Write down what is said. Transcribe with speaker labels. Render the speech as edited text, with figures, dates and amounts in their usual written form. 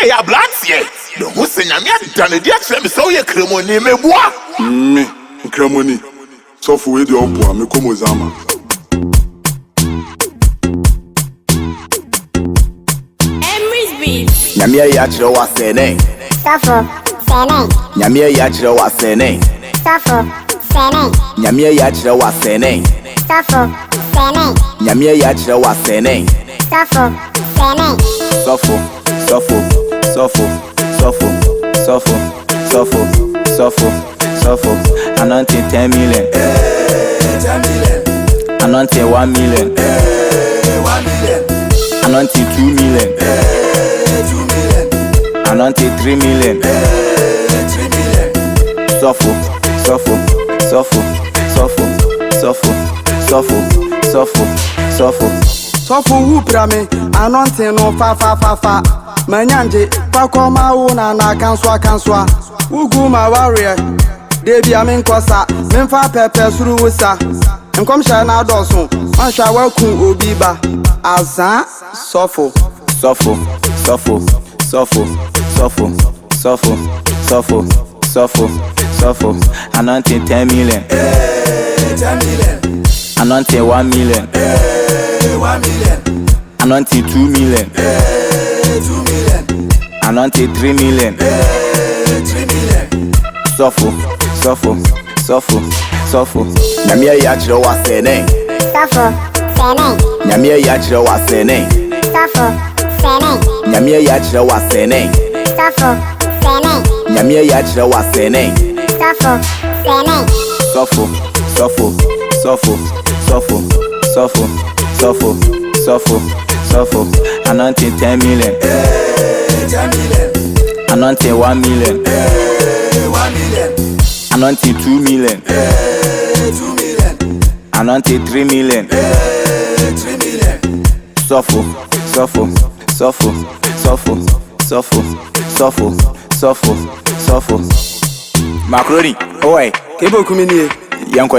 Speaker 1: ya blatie. The Hussein me done the actually so ye kremoni me boa.
Speaker 2: Me kremoni. So for we the opo me komo zama.
Speaker 3: Nyamia ya chiro wa sene.
Speaker 4: Safo, sene.
Speaker 3: Nyamia ya chiro wa sene.
Speaker 4: Safo, sene.
Speaker 3: Nyamia ya chiro wa sene.
Speaker 4: Safo, sene.
Speaker 3: Nyamia ya chiro wa sene.
Speaker 4: Safo, sene.
Speaker 3: Sofo, sofo, sofo, sofo, sofo, sofo, sofo, sofo. Anointing 10 million.
Speaker 5: 10 million.
Speaker 3: Anointing 1 million.
Speaker 5: 1 million.
Speaker 3: Anointing 2 million.
Speaker 5: 2 million.
Speaker 3: Anointing 3 million.
Speaker 5: 3 million.
Speaker 3: Sofo, sofo, sofo, sofo, sofo, sofo, sofo, sofo.
Speaker 6: Sofo who prame, anointing no fa. Manyanje, pakoma una na kanswa. Ugu ma warrior. Debi amin kwasa, memfa pepe suru wusa. Nkomsha na dosun, mansha wakun obiba. Azan, sofo.
Speaker 3: Sofo, sofo, sofo, sofo, sofo, sofo, sofo, sofo. Anointing 10 million.
Speaker 5: 10 million.
Speaker 3: Anointing 1 million.
Speaker 5: 1 million.
Speaker 3: Anointing 2 million.
Speaker 5: 2 million.
Speaker 3: Anointing 3 million.
Speaker 5: 3 million.
Speaker 3: Sofo, sofo, sofo, sofo. Nyamia ya chiro wa sene.
Speaker 4: Safo, sene.
Speaker 3: Nyamia ya chiro wa sene.
Speaker 4: Safo, sene.
Speaker 3: Nyamia ya chiro wa sene.
Speaker 4: Safo, sene.
Speaker 3: Nyamia ya chiro wa sene.
Speaker 4: Safo, sene.
Speaker 3: Sofo, sofo, sofo, sofo, sofo, sofo, sofo, sofo. Anointing 10 million.
Speaker 5: 10 million.
Speaker 3: Anointing 1 million.
Speaker 5: 1 million.
Speaker 3: Anointing 2 million.
Speaker 5: 2 million.
Speaker 3: Anointing 3 million.
Speaker 5: 3 million.
Speaker 3: Sofo, sofo, sofo, sofo, sofo, sofo, sofo, sofo. Macaroni, oi.
Speaker 6: Kebo kumini.
Speaker 3: Yanko.